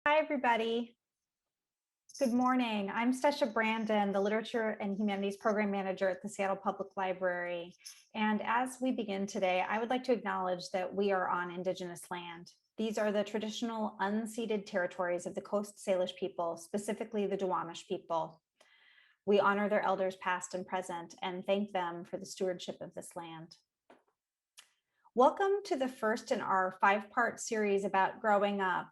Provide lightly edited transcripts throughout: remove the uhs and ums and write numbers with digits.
Hi, everybody. Good morning. I'm Stesha Brandon, the Literature and Humanities Program Manager at the Seattle Public Library. And as we begin today, I would like to acknowledge that we are on Indigenous land. These are the traditional unceded territories of the Coast Salish people, specifically the Duwamish people. We honor their elders past and present and thank them for the stewardship of this land. Welcome to the first in our 5-part series about growing up,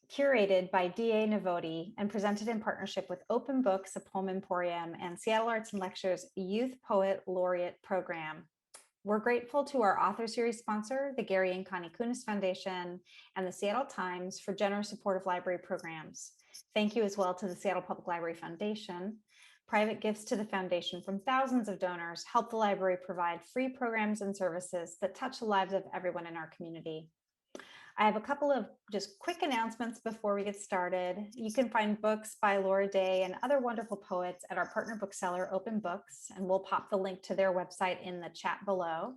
curated by D.A. Novoti and presented in partnership with Open Books, a Poem Emporium, and Seattle Arts and Lectures Youth Poet Laureate Program. We're grateful to our author series sponsor, the Gary and Connie Kunis Foundation, and the Seattle Times for generous support of library programs. Thank you as well to the Seattle Public Library Foundation. Private gifts to the foundation from thousands of donors help the library provide free programs and services that touch the lives of everyone in our community. I have a couple of just quick announcements before we get started. You can find books by Laura Day and other wonderful poets at our partner bookseller, Open Books, and we'll pop the link to their website in the chat below.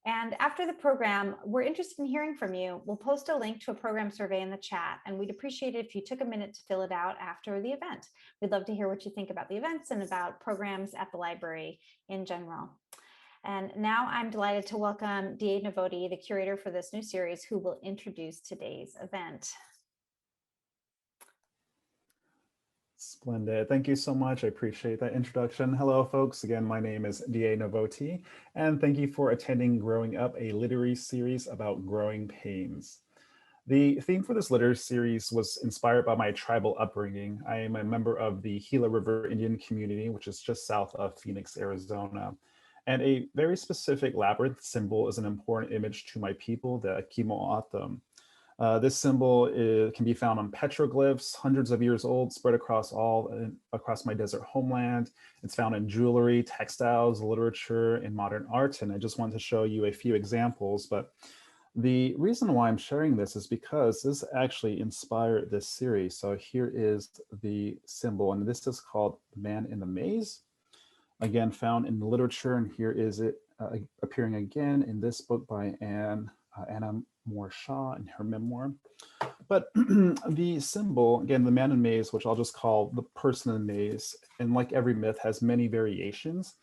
And after the program, we're interested in hearing from you. We'll post a link to a program survey in the chat, and we'd appreciate it if you took a minute to fill it out after the event. We'd love to hear what you think about the events and about programs at the library in general. And now I'm delighted to welcome D.A. Novoti, the curator for this new series, who will introduce today's event. Splendid. Thank you so much. I appreciate that introduction. Hello, folks. Again, my name is D.A. Novoti, and thank you for attending Growing Up, a literary series about growing pains. The theme for this literary series was inspired by my tribal upbringing. I am a member of the Gila River Indian community, which is just south of Phoenix, Arizona. And a very specific labyrinth symbol is an important image to my people, the Kimoatam. This symbol can be found on petroglyphs, hundreds of years old, spread across my desert homeland. It's found in jewelry, textiles, literature, and modern art. And I just wanted to show you a few examples. But the reason why I'm sharing this is because this actually inspired this series. So here is the symbol, and this is called the Man in the Maze. Again, found in the literature, and here is it appearing again in this book by Anna Moore Shaw in her memoir. But the symbol, again, the man in the maze, which I'll just call the person in the maze, and like every myth, has many variations.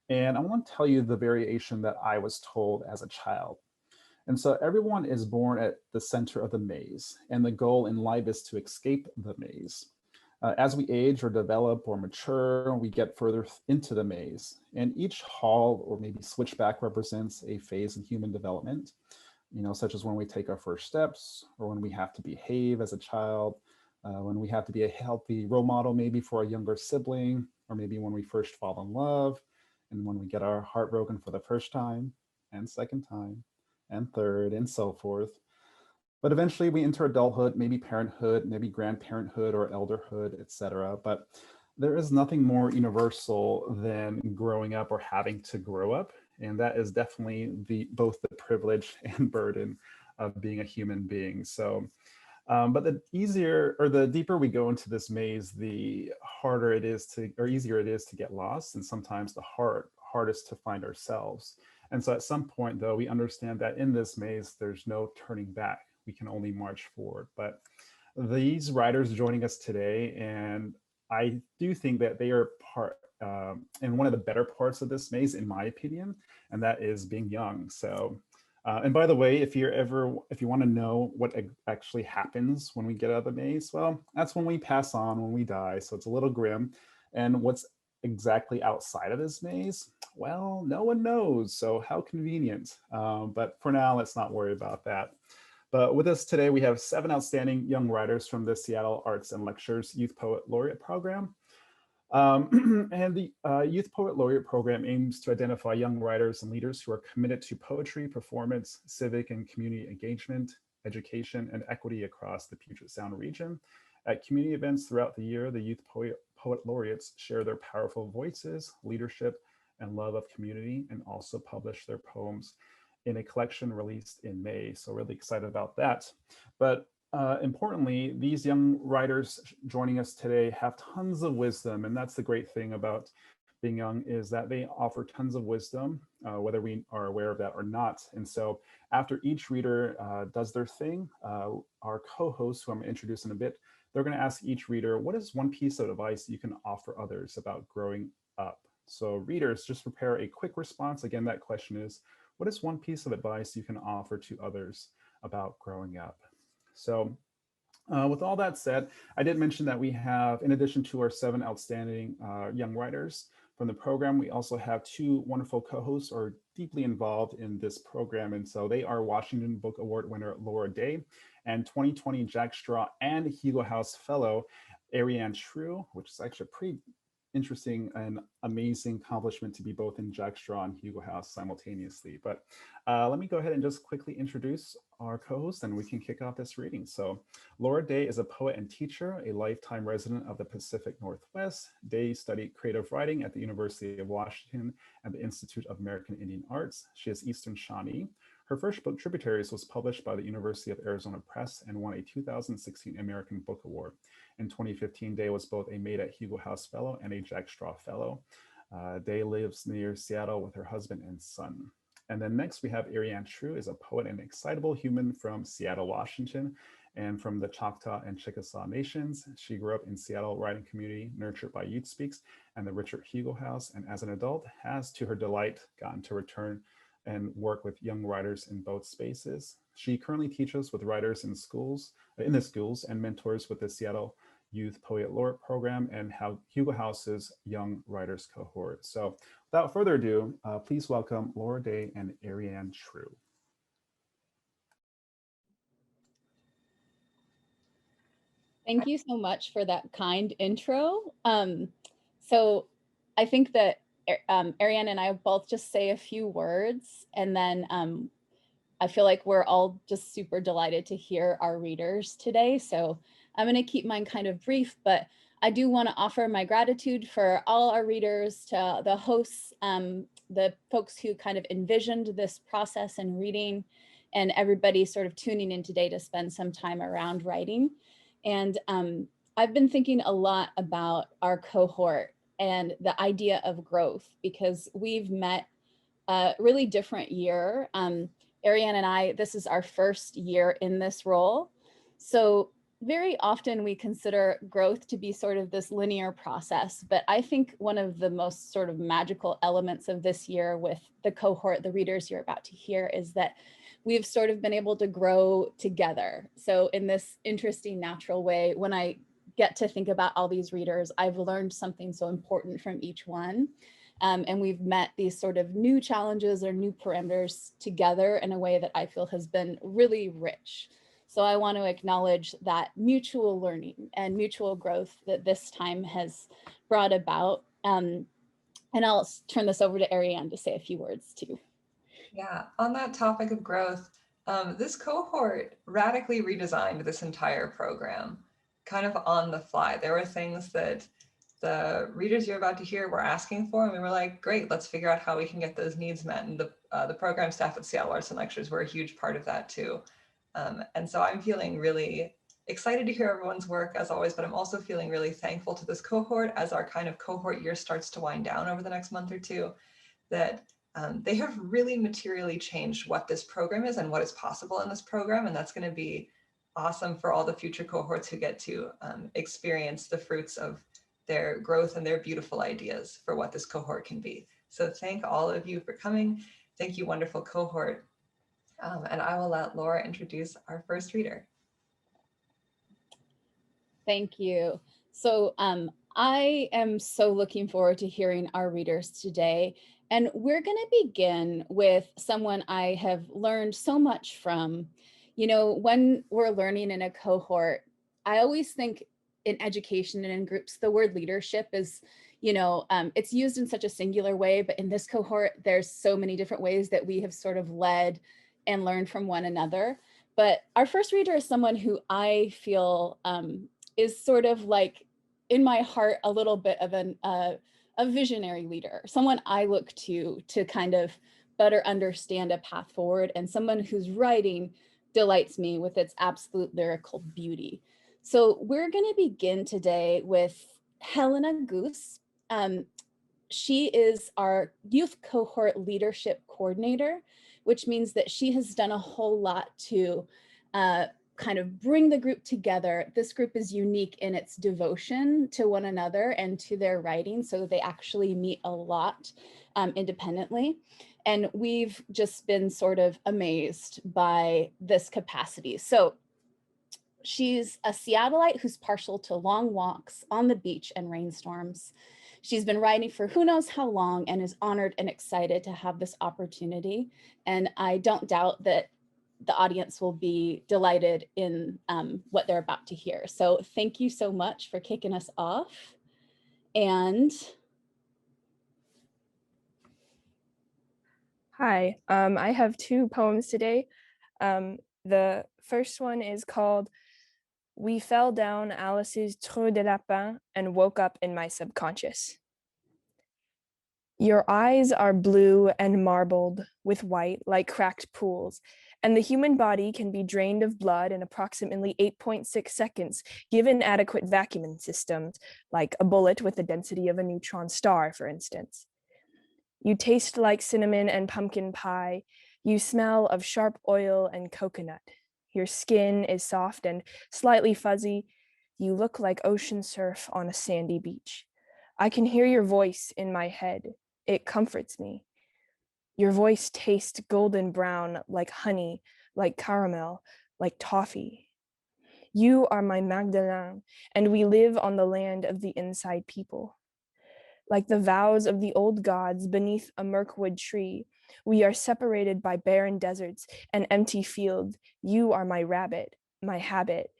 And I want to tell you the variation that I was told as a child. And so everyone is born at the center of the maze, and the goal in life is to escape the maze. As we age or develop or mature, we get further into the maze. And each hall or maybe switchback represents a phase in human development, such as when we take our first steps, or when we have to behave as a child, when we have to be a healthy role model maybe for a younger sibling, or maybe when we first fall in love, and when we get our heart broken for the first time, and second time, and third, and so forth. But eventually we enter adulthood, maybe parenthood, maybe grandparenthood or elderhood, etc. But there is nothing more universal than growing up or having to grow up. And that is definitely both the privilege and burden of being a human being. So, but the easier or the deeper we go into this maze, the harder it is to, or easier it is to get lost, and sometimes the hardest to find ourselves. And so at some point, though, we understand that in this maze, there's no turning back. We can only march forward. But these writers joining us today, and I do think that they are part and one of the better parts of this maze, in my opinion, and that is being young. So, and by the way, if you want to know what actually happens when we get out of the maze, well, that's when we pass on, when we die. So it's a little grim. And what's exactly outside of this maze? Well, no one knows. So how convenient. But for now, let's not worry about that. But with us today, we have 7 outstanding young writers from the Seattle Arts and Lectures Youth Poet Laureate Program. And the Youth Poet Laureate Program aims to identify young writers and leaders who are committed to poetry, performance, civic and community engagement, education, and equity across the Puget Sound region. At community events throughout the year, the Youth Poet Laureates share their powerful voices, leadership, and love of community, and also publish their poems in a collection released in May. So really excited about that. But importantly, these young writers joining us today have tons of wisdom. And that's the great thing about being young is that they offer tons of wisdom, whether we are aware of that or not. And so after each reader does their thing, our co-hosts, who I'm going to introduce in a bit, they're going to ask each reader, what is one piece of advice you can offer others about growing up? So readers, just prepare a quick response. Again, that question is, what is one piece of advice you can offer to others about growing up? So with all that said, I did mention that we have, in addition to our 7 outstanding young writers from the program, we also have 2 wonderful co-hosts who are deeply involved in this program. And so they are Washington Book Award winner Laura Day and 2020 Jack Straw and Hugo House Fellow Ariane True, which is actually a pretty interesting and amazing accomplishment to be both in Jack Straw and Hugo House simultaneously. But let me go ahead and just quickly introduce our co-host and we can kick off this reading. So Laura Day is a poet and teacher, a lifetime resident of the Pacific Northwest. Day studied creative writing at the University of Washington and the Institute of American Indian Arts. She is Eastern Shawnee. Her first book, Tributaries, was published by the University of Arizona Press and won a 2016 American Book Award. In 2015, Day was both a Made at Hugo House Fellow and a Jack Straw Fellow. Day lives near Seattle with her husband and son. And then next we have Ariane True, is a poet and excitable human from Seattle, Washington, and from the Choctaw and Chickasaw nations. She grew up in Seattle writing community, nurtured by Youth Speaks and the Richard Hugo House, and as an adult has, to her delight, gotten to return and work with young writers in both spaces. She currently teaches with writers in the schools and mentors with the Seattle Youth Poet Laureate Program and Hugo House's Young Writers Cohort. So without further ado, please welcome Laura Day and Ariane True. Thank you so much for that kind intro. So I think that Ariane and I both just say a few words, and then I feel like we're all just super delighted to hear our readers today. So I'm going to keep mine kind of brief, but I do want to offer my gratitude for all our readers, to the hosts, the folks who kind of envisioned this process and reading, and everybody sort of tuning in today to spend some time around writing. And I've been thinking a lot about our cohort and the idea of growth, because we've met a really different year. Ariane and I, this is our first year in this role. So very often we consider growth to be sort of this linear process, but I think one of the most sort of magical elements of this year with the cohort, the readers you're about to hear, is that we've sort of been able to grow together. So in this interesting, natural way, when I get to think about all these readers, I've learned something so important from each one. And we've met these sort of new challenges or new parameters together in a way that I feel has been really rich. So I want to acknowledge that mutual learning and mutual growth that this time has brought about. And I'll turn this over to Ariane to say a few words too. Yeah, on that topic of growth, this cohort radically redesigned this entire program kind of on the fly. There were things that the readers you're about to hear were asking for, and we were like, great, let's figure out how we can get those needs met. And the program staff at Seattle Arts and Lectures were a huge part of that too. And so I'm feeling really excited to hear everyone's work as always, but I'm also feeling really thankful to this cohort as our kind of cohort year starts to wind down over the next month or two, that they have really materially changed what this program is and what is possible in this program. And that's going to be awesome for all the future cohorts who get to experience the fruits of their growth and their beautiful ideas for what this cohort can be. So thank all of you for coming. Thank you, wonderful cohort. And I will let Laura introduce our first reader. Thank you. So I am so looking forward to hearing our readers today. And we're going to begin with someone I have learned so much from. You know, when we're learning in a cohort, I always think in education and in groups, the word leadership is, you know, it's used in such a singular way, but in this cohort, there's so many different ways that we have sort of led and learned from one another. But our first reader is someone who I feel is sort of like, in my heart, a little bit of a visionary leader, someone I look to kind of better understand a path forward, and someone whose writing delights me with its absolute lyrical beauty. So we're going to begin today with Helena Goose. she is our youth cohort leadership coordinator, which means that she has done a whole lot to kind of bring the group together. This group is unique in its devotion to one another and to their writing, so they actually meet a lot independently. And we've just been sort of amazed by this capacity. So she's a Seattleite who's partial to long walks on the beach and rainstorms. She's been writing for who knows how long and is honored and excited to have this opportunity. And I don't doubt that the audience will be delighted in what they're about to hear. So thank you so much for kicking us off. And hi, I have two poems today. The first one is called "We Fell Down Alice's Trou de Lapin and Woke Up in My Subconscious." Your eyes are blue and marbled with white like cracked pools, and the human body can be drained of blood in approximately 8.6 seconds, given adequate vacuuming systems, like a bullet with the density of a neutron star, for instance. You taste like cinnamon and pumpkin pie. You smell of sharp oil and coconut. Your skin is soft and slightly fuzzy. You look like ocean surf on a sandy beach. I can hear your voice in my head. It comforts me. Your voice tastes golden brown, like honey, like caramel, like toffee. You are my Magdalene, and we live on the land of the inside people. Like the vows of the old gods beneath a mirkwood tree, we are separated by barren deserts and empty fields. You are my rabbit, my habit.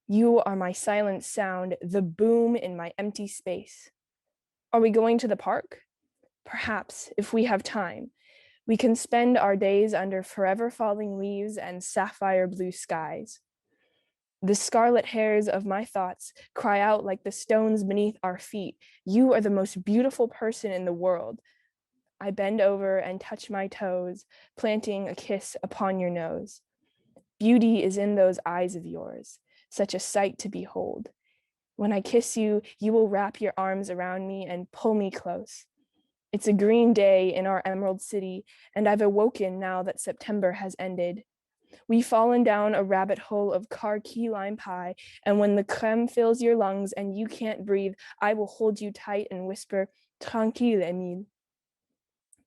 You are my silent sound, the boom in my empty space. Are we going to the park? Perhaps, if we have time, we can spend our days under forever falling leaves and sapphire blue skies. The scarlet hairs of my thoughts cry out like the stones beneath our feet. You are the most beautiful person in the world. I bend over and touch my toes, planting a kiss upon your nose. Beauty is in those eyes of yours, such a sight to behold. When I kiss you, you will wrap your arms around me and pull me close. It's a green day in our Emerald City, and I've awoken now that September has ended. We've fallen down a rabbit hole of key lime pie, and when the creme fills your lungs and you can't breathe, I will hold you tight and whisper, "Tranquille, Emile."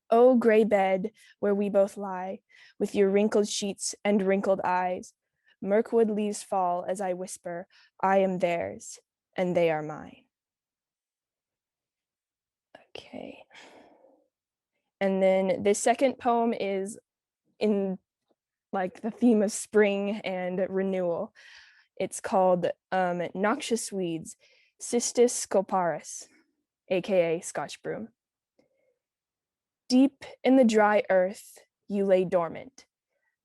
Oh, gray bed where we both lie, with your wrinkled sheets and wrinkled eyes. Mirkwood leaves fall as I whisper, I am theirs, and they are mine. Okay. And then the second poem is in like the theme of spring and renewal. It's called Noxious Weeds, Cistus scoparis, aka Scotch broom. Deep in the dry earth, you lay dormant.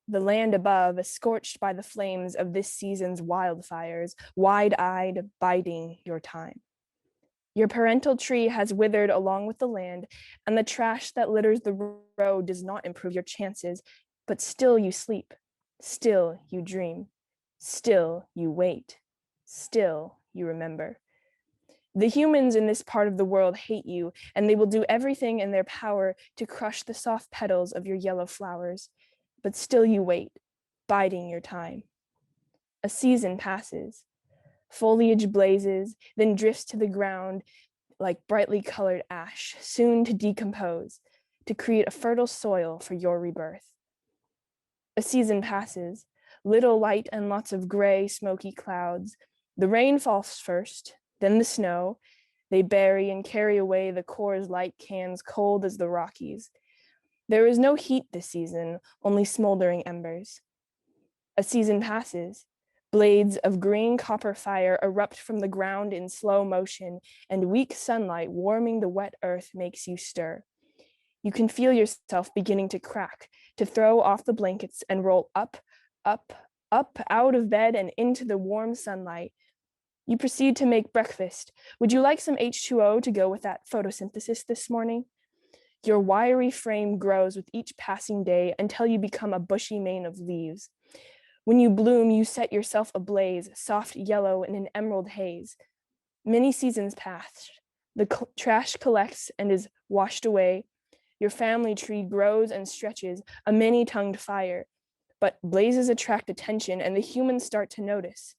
The land above, scorched by the flames of this season's wildfires, wide-eyed, biding your time. Your parental tree has withered along with the land, and the trash that litters the road does not improve your chances, but still you sleep, still you dream, still you wait, still you remember. The humans in this part of the world hate you, and they will do everything in their power to crush the soft petals of your yellow flowers, but still you wait, biding your time. A season passes. Foliage blazes, then drifts to the ground like brightly colored ash, soon to decompose, to create a fertile soil for your rebirth. A season passes, little light and lots of gray, smoky clouds. The rain falls first, then the snow. They bury and carry away the Coors Light cans cold as the Rockies. There is no heat this season, only smoldering embers. A season passes. Blades of green copper fire erupt from the ground in slow motion, and weak sunlight warming the wet earth makes you stir. You can feel yourself beginning to crack, to throw off the blankets and roll up, up, up out of bed and into the warm sunlight. You proceed to make breakfast. Would you like some H2O to go with that photosynthesis this morning? Your wiry frame grows with each passing day until you become a bushy mane of leaves. When you bloom, you set yourself ablaze, soft yellow in an emerald haze. Many seasons passed. The trash collects and is washed away. Your family tree grows and stretches, a many-tongued fire. But blazes attract attention and the humans start to notice.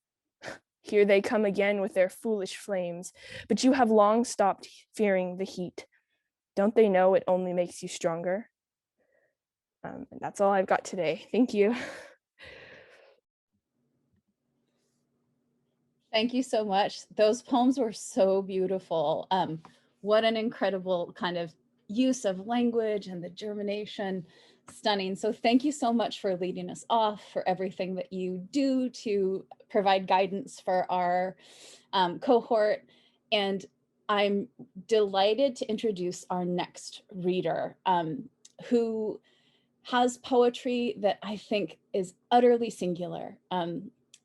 Here they come again with their foolish flames, but you have long stopped fearing the heat. Don't they know it only makes you stronger? And that's all I've got today. Thank you. Thank you so much. Those poems were so beautiful. What an incredible kind of use of language and the germination. Stunning. So thank you so much for leading us off, for everything that you do to provide guidance for our cohort. And I'm delighted to introduce our next reader, who has poetry that I think is utterly singular.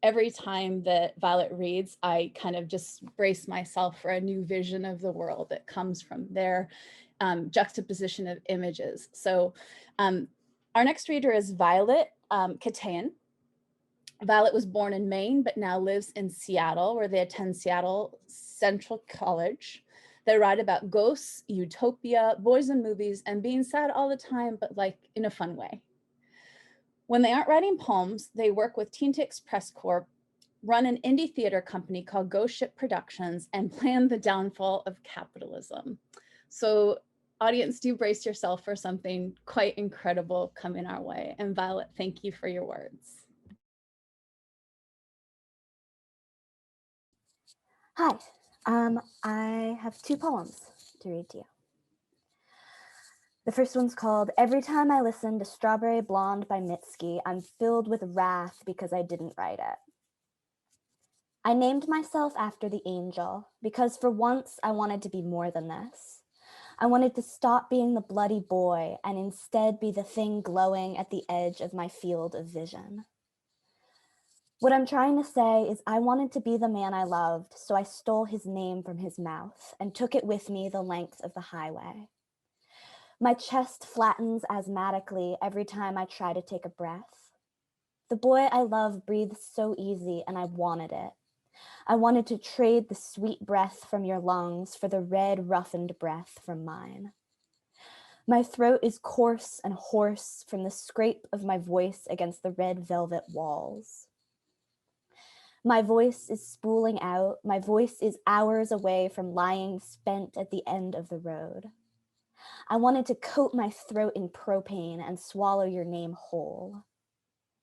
Every time that Violet reads, I kind of just brace myself for a new vision of the world that comes from their juxtaposition of images. So our next reader is Violet Katayan. Violet was born in Maine, but now lives in Seattle, where they attend Seattle Central College. They write about ghosts, utopia, boys in movies, and being sad all the time, but like in a fun way. When they aren't writing poems, they work with Teen Tix Press Corp, run an indie theater company called Ghost Ship Productions, and plan the downfall of capitalism. So audience, do brace yourself for something quite incredible coming our way. And Violet, thank you for your words. Hi, I have two poems to read to you. The first one's called Every Time I Listen to Strawberry Blonde by Mitski, I'm filled with wrath because I didn't write it. I named myself after the angel because for once I wanted to be more than this. I wanted to stop being the bloody boy and instead be the thing glowing at the edge of my field of vision. What I'm trying to say is I wanted to be the man I loved, so I stole his name from his mouth and took it with me the length of the highway. My chest flattens asthmatically every time I try to take a breath. The boy I love breathes so easy and I wanted it. I wanted to trade the sweet breath from your lungs for the red, roughened breath from mine. My throat is coarse and hoarse from the scrape of my voice against the red velvet walls. My voice is spooling out. My voice is hours away from lying spent at the end of the road. I wanted to coat my throat in propane and swallow your name whole.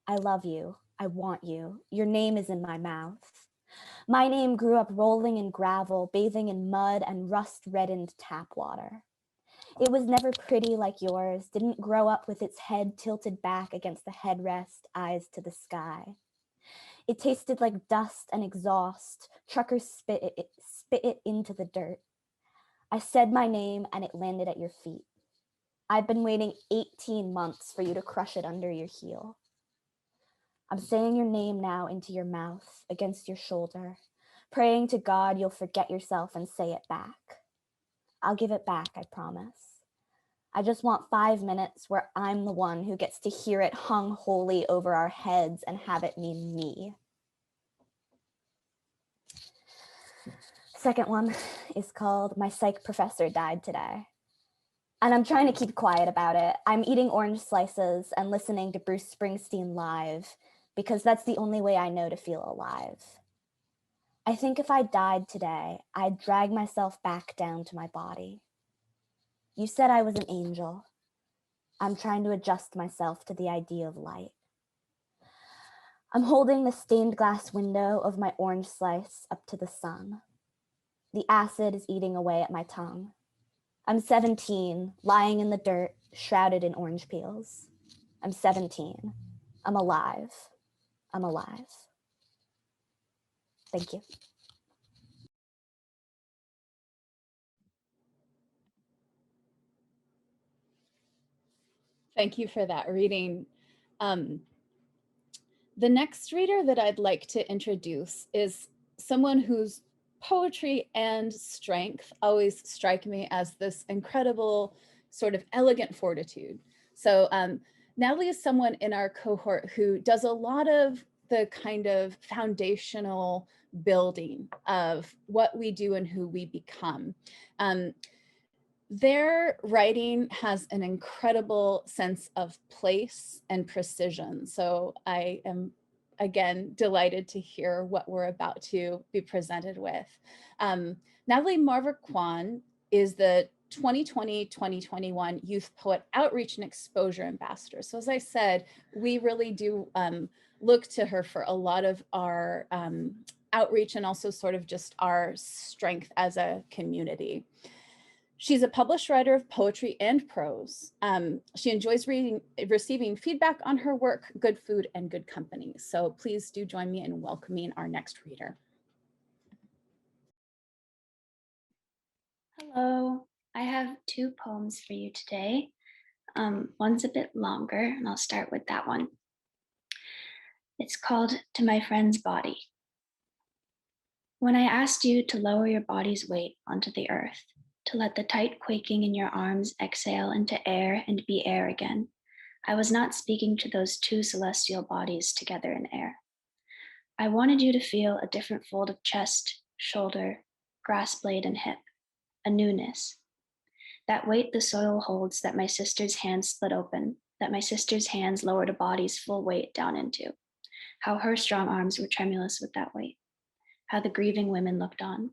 I love you. I want you. Your name is in my mouth. My name grew up rolling in gravel, bathing in mud and rust-reddened tap water. It was never pretty like yours, didn't grow up with its head tilted back against the headrest, eyes to the sky. It tasted like dust and exhaust. Truckers spit it into the dirt. I said my name and it landed at your feet. I've been waiting 18 months for you to crush it under your heel. I'm saying your name now into your mouth, against your shoulder, praying to God you'll forget yourself and say it back. I'll give it back, I promise. I just want 5 minutes where I'm the one who gets to hear it hung wholly over our heads and have it mean me. Second one is called My Psych Professor Died Today. And I'm trying to keep quiet about it. I'm eating orange slices and listening to Bruce Springsteen live because that's the only way I know to feel alive. I think if I died today, I'd drag myself back down to my body. You said I was an angel. I'm trying to adjust myself to the idea of light. I'm holding the stained glass window of my orange slice up to the sun. The acid is eating away at my tongue. I'm 17, lying in the dirt, shrouded in orange peels. I'm 17. I'm alive. I'm alive. Thank you. Thank you for that reading. The next reader that I'd like to introduce is someone whose poetry and strength always strike me as this incredible sort of elegant fortitude. So Natalie is someone in our cohort who does a lot of the kind of foundational building of what we do and who we become. Their writing has an incredible sense of place and precision. So I am, again, delighted to hear what we're about to be presented with. Natalie Marver-Kwan is the 2020-2021 Youth Poet Outreach and Exposure Ambassador. So as I said, we really do look to her for a lot of our outreach and also sort of just our strength as a community. She's a published writer of poetry and prose. She enjoys receiving feedback on her work, good food, and good company. So please do join me in welcoming our next reader. Hello, I have two poems for you today. One's a bit longer, and I'll start with that one. It's called To My Friend's Body. When I asked you to lower your body's weight onto the earth, to let the tight quaking in your arms exhale into air and be air again, I was not speaking to those two celestial bodies together in air. I wanted you to feel a different fold of chest, shoulder, grass blade, and hip, a newness. That weight the soil holds that my sister's hands split open, that my sister's hands lowered a body's full weight down into. How her strong arms were tremulous with that weight. How the grieving women looked on.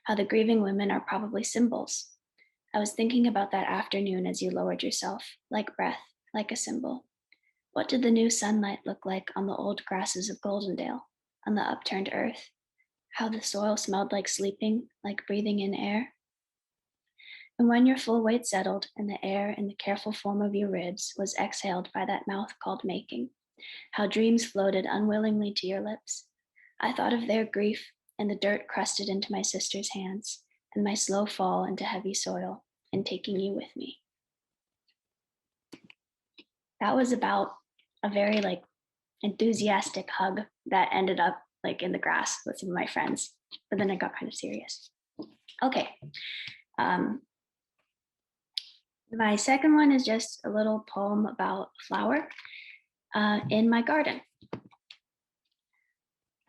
How the grieving women are probably symbols. I was thinking about that afternoon as you lowered yourself, like breath, like a symbol. What did the new sunlight look like on the old grasses of Goldendale, on the upturned earth? How the soil smelled like sleeping, like breathing in air? And when your full weight settled and the air in the careful form of your ribs was exhaled by that mouth called making, how dreams floated unwillingly to your lips, I thought of their grief and the dirt crusted into my sister's hands and my slow fall into heavy soil and taking you with me. That was about a very enthusiastic hug that ended up in the grass with some of my friends, but then it got kind of serious. Okay. My second one is just a little poem about a flower in my garden.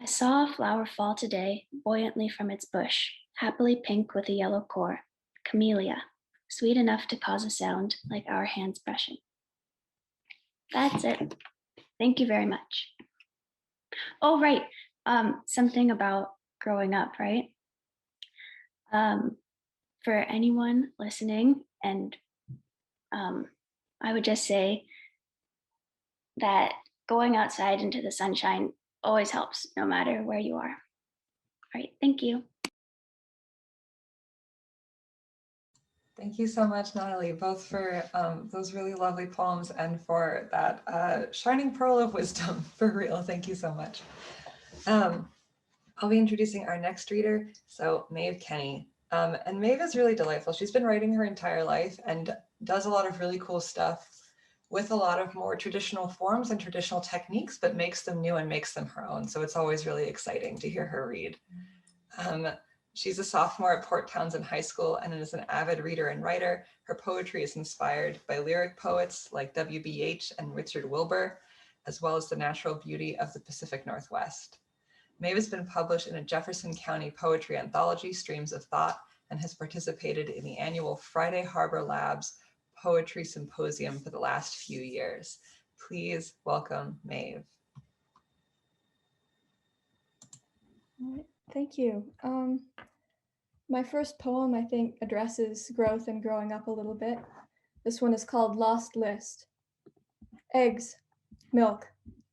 I saw a flower fall today, buoyantly from its bush, happily pink with a yellow core, camellia, sweet enough to cause a sound like our hands brushing. That's it. Thank you very much. Oh, right. Something about growing up, right? For anyone listening, and I would just say that going outside into the sunshine always helps, no matter where you are. All right, thank you. Thank you so much, Natalie, both for those really lovely poems and for that shining pearl of wisdom, for real. Thank you so much. I'll be introducing our next reader, so Maeve Kenny. And Maeve is really delightful. She's been writing her entire life and does a lot of really cool stuff with a lot of more traditional forms and traditional techniques, but makes them new and makes them her own. So it's always really exciting to hear her read. She's a sophomore at Port Townsend High School and is an avid reader and writer. Her poetry is inspired by lyric poets like W.B.H. and Richard Wilbur, as well as the natural beauty of the Pacific Northwest. Maeve has been published in a Jefferson County poetry anthology, Streams of Thought, and has participated in the annual Friday Harbor Labs Poetry Symposium for the last few years. Please welcome Maeve. All right, thank you. My first poem, I think, addresses growth and growing up a little bit. This one is called Lost List. Eggs, milk,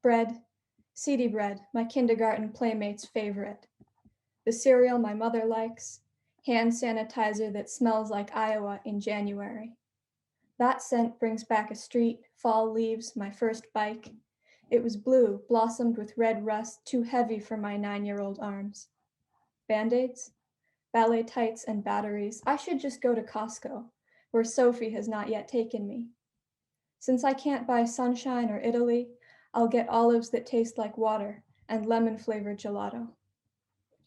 bread, seedy bread, my kindergarten playmate's favorite. The cereal my mother likes, hand sanitizer that smells like Iowa in January. That scent brings back a street, fall leaves, my first bike. It was blue, blossomed with red rust, too heavy for my 9-year-old arms. Band-Aids, ballet tights, and batteries. I should just go to Costco, where Sophie has not yet taken me. Since I can't buy Sunshine or Italy, I'll get olives that taste like water and lemon-flavored gelato.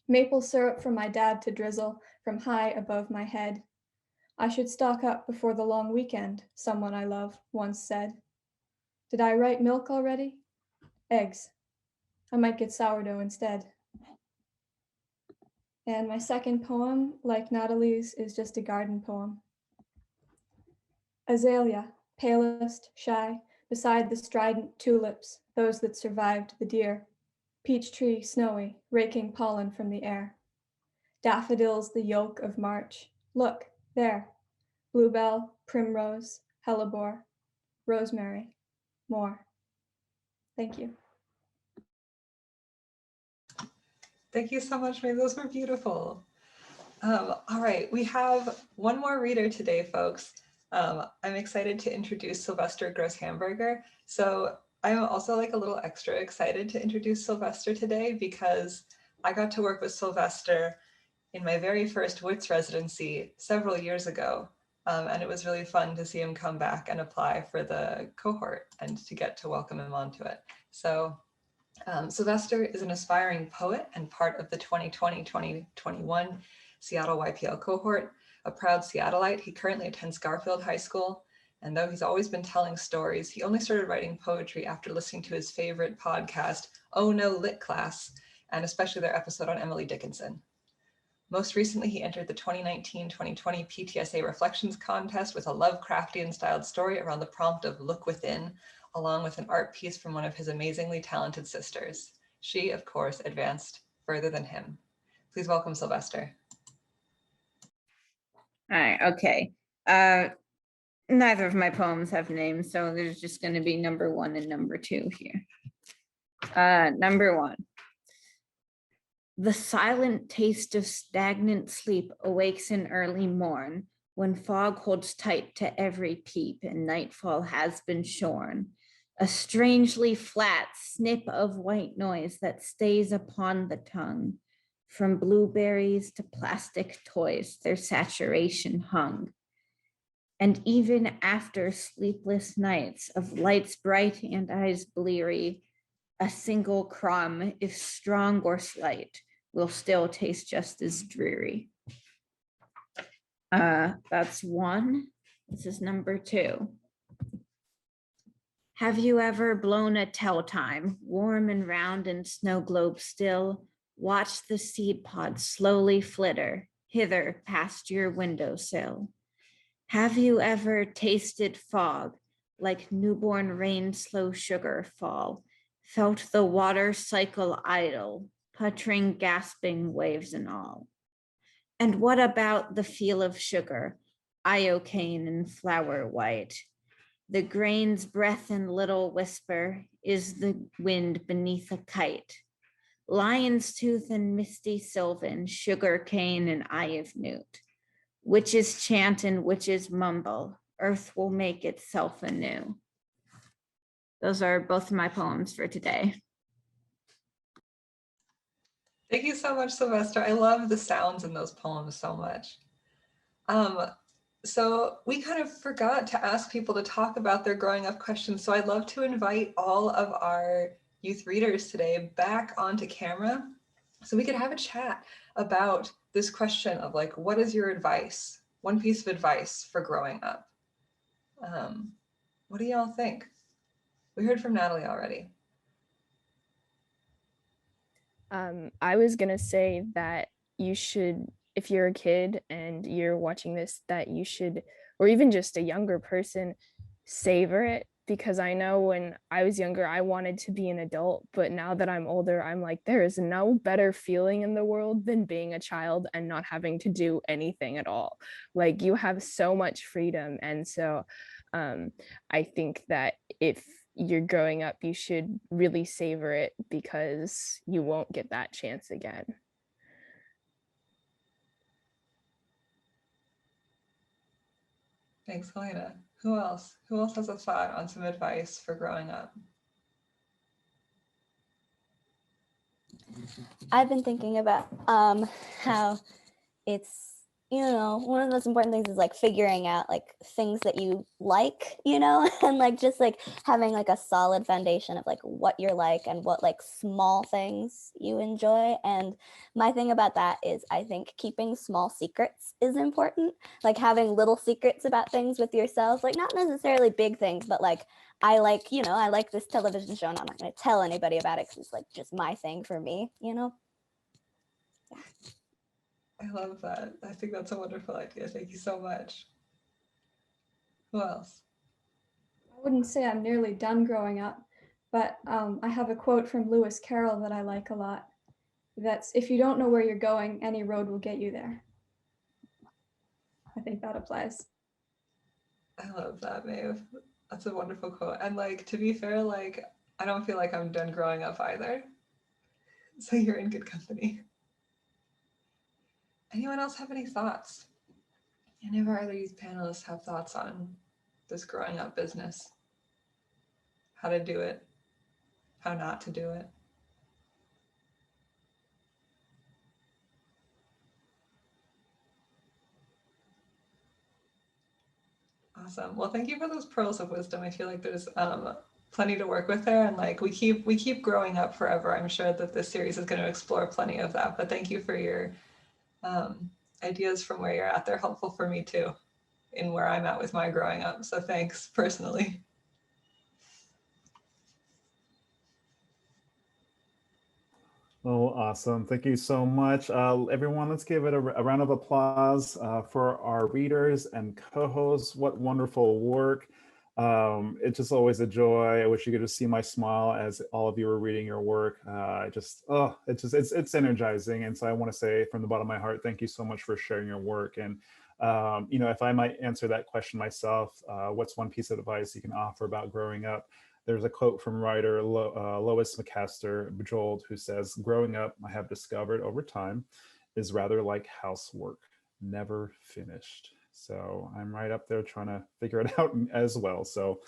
Maple syrup for my dad to drizzle from high above my head. I should stock up before the long weekend, someone I love once said. Did I write milk already? Eggs. I might get sourdough instead. And my second poem, like Natalie's, is just a garden poem. Azalea, palest, shy, beside the strident tulips, those that survived the deer. Peach tree, snowy, raking pollen from the air. Daffodils, the yolk of March. Look, there. Bluebell, primrose, hellebore, rosemary, more. Thank you. Thank you so much, May. Those were beautiful. All right, we have one more reader today, folks. I'm excited to introduce Sylvester Gross Hamburger. So I'm also like a little extra excited to introduce Sylvester today because I got to work with Sylvester in my very first WITS residency several years ago. And it was really fun to see him come back and apply for the cohort and to get to welcome him onto it. So Sylvester is an aspiring poet and part of the 2020-2021 Seattle YPL cohort. A proud Seattleite, he currently attends Garfield High School. And though he's always been telling stories, he only started writing poetry after listening to his favorite podcast, Oh No Lit Class, and especially their episode on Emily Dickinson. Most recently, he entered the 2019-2020 PTSA Reflections Contest with a Lovecraftian-styled story around the prompt of Look Within, along with an art piece from one of his amazingly talented sisters. She, of course, advanced further than him. Please welcome Sylvester. All right, okay. Neither of my poems have names, so there's just going to be number 1 and number 2 here. Number 1. The silent taste of stagnant sleep awakes in early morn, when fog holds tight to every peep and nightfall has been shorn. A strangely flat snip of white noise that stays upon the tongue. From blueberries to plastic toys, their saturation hung. And even after sleepless nights of lights bright and eyes bleary, a single crumb, if strong or slight, will still taste just as dreary. That's 1. This is number 2. Have you ever blown a tell time, warm and round and snow globe still? Watch the seed pods slowly flitter hither past your windowsill. Have you ever tasted fog, like newborn rain slow sugar fall? Felt the water cycle idle, puttering, gasping waves and all? And what about the feel of sugar, iocane and flower white? The grain's breath and little whisper is the wind beneath a kite. Lion's tooth and misty sylvan, sugar cane and eye of newt. Witches chant and witches mumble, earth will make itself anew. Those are both of my poems for today. Thank you so much, Sylvester. I love the sounds in those poems so much. So we kind of forgot to ask people to talk about their growing up questions. So I'd love to invite all of our youth readers today back onto camera so we could have a chat about this question of like, what is your advice? One piece of advice for growing up. What do y'all think? We heard from Natalie already. I was gonna say that you should, if you're a kid and you're watching this, that you should, or even just a younger person, savor it. Because I know when I was younger, I wanted to be an adult, but now that I'm older, I'm like, there is no better feeling in the world than being a child and not having to do anything at all. Like, you have so much freedom. And so I think that if you're growing up, you should really savor it because you won't get that chance again. Thanks, Helena. Who else? Who else has a thought on some advice for growing up? I've been thinking about how it's, you know, one of the most important things is like figuring out like things that you like, you know, and like just like having like a solid foundation of like what you're like and what like small things you enjoy. And my thing about that is I think keeping small secrets is important, like having little secrets about things with yourself, like not necessarily big things, but like I like, you know, I like this television show and I'm not going to tell anybody about it because it's like just my thing for me, you know? Yeah. I love that. I think that's a wonderful idea. Thank you so much. Who else? I wouldn't say I'm nearly done growing up, but I have a quote from Lewis Carroll that I like a lot. That's, if you don't know where you're going, any road will get you there. I think that applies. I love that, Maeve. That's a wonderful quote. And like, to be fair, like, I don't feel like I'm done growing up either. So you're in good company. Anyone else have any thoughts? Any of our other youth panelists have thoughts on this growing up business? How to do it, how not to do it? Awesome. Well, thank you for those pearls of wisdom. I feel like there's plenty to work with there, and like we keep growing up forever. I'm sure that this series is going to explore plenty of that. But thank you for your ideas from where you're at. They're helpful for me too, in where I'm at with my growing up. So thanks personally. Oh, awesome. Thank you so much. Everyone, let's give it a round of applause for our readers and co-hosts. What wonderful work. It's just always a joy. I wish you could just see my smile as all of you are reading your work. It's energizing. And so I want to say from the bottom of my heart, thank you so much for sharing your work. And, if I might answer that question myself, what's one piece of advice you can offer about growing up? There's a quote from writer Lois McCaster Bujold, who says, "Growing up, I have discovered over time, is rather like housework, never finished." So I'm right up there trying to figure it out as well. So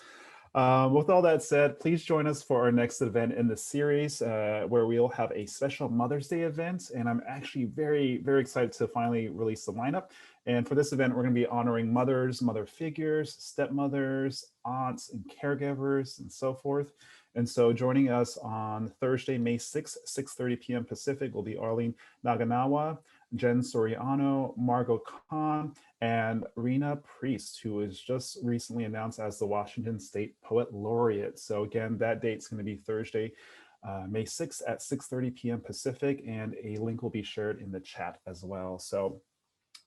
with all that said, please join us for our next event in the series where we'll have a special Mother's Day event. And I'm actually very, very excited to finally release the lineup. And for this event, we're going to be honoring mothers, mother figures, stepmothers, aunts, and caregivers, and so forth. And so joining us on Thursday, May 6th, 6:30 p.m. Pacific will be Arlene Naganawa, Jen Soriano, Margot Kahn, and Rena Priest, who was just recently announced as the Washington State Poet Laureate. So again, that date's going to be Thursday, May 6th at 6:30 p.m. Pacific, and a link will be shared in the chat as well. So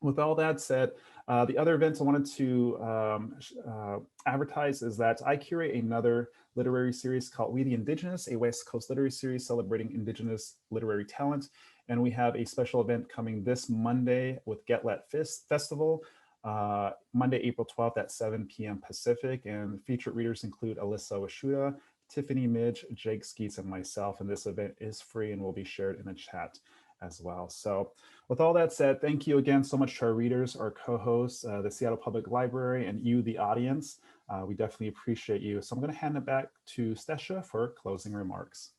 with all that said, the other events I wanted to advertise is that I curate another literary series called We the Indigenous, a West Coast literary series celebrating Indigenous literary talent. And we have a special event coming this Monday with Get Let Festival, Monday, April 12th at 7 p.m. Pacific. And featured readers include Alyssa Washuda, Tiffany Midge, Jake Skeets, and myself. And this event is free and will be shared in the chat as well. So with all that said, thank you again so much to our readers, our co-hosts, the Seattle Public Library, and you, the audience. We definitely appreciate you. So I'm going to hand it back to Stesha for closing remarks.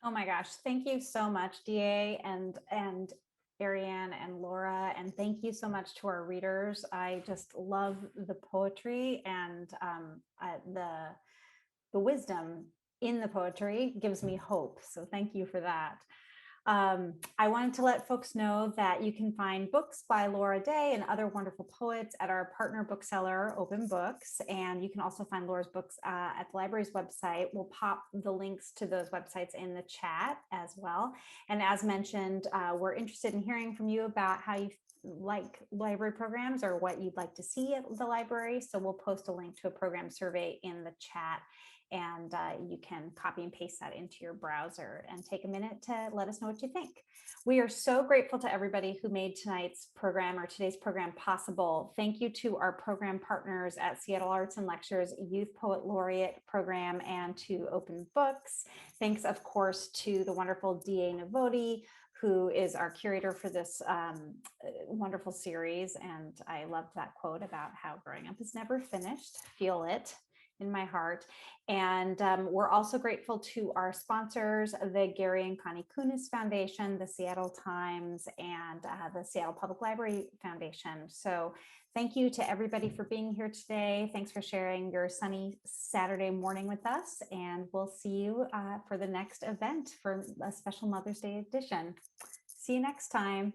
Oh my gosh, thank you so much, DA and Ariane and Laura, and thank you so much to our readers. I just love the poetry, and the wisdom in the poetry gives me hope. So thank you for that. I wanted to let folks know that you can find books by Laura Day and other wonderful poets at our partner bookseller, Open Books. And you can also find Laura's books at the library's website. We'll pop the links to those websites in the chat as well. And as mentioned, we're interested in hearing from you about how you like library programs or what you'd like to see at the library. So we'll post a link to a program survey in the chat, and you can copy and paste that into your browser and take a minute to let us know what you think. We are so grateful to everybody who made tonight's program or today's program possible. Thank you to our program partners at Seattle Arts and Lectures Youth Poet Laureate Program and to Open Books. Thanks, of course, to the wonderful D.A. Novoti, who is our curator for this wonderful series. And I loved that quote about how growing up is never finished. Feel it in my heart. And we're also grateful to our sponsors, the Gary and Connie Kunis Foundation, the Seattle Times, and the Seattle Public Library Foundation. So thank you to everybody for being here today. Thanks for sharing your sunny Saturday morning with us. And we'll see you for the next event for a special Mother's Day edition. See you next time.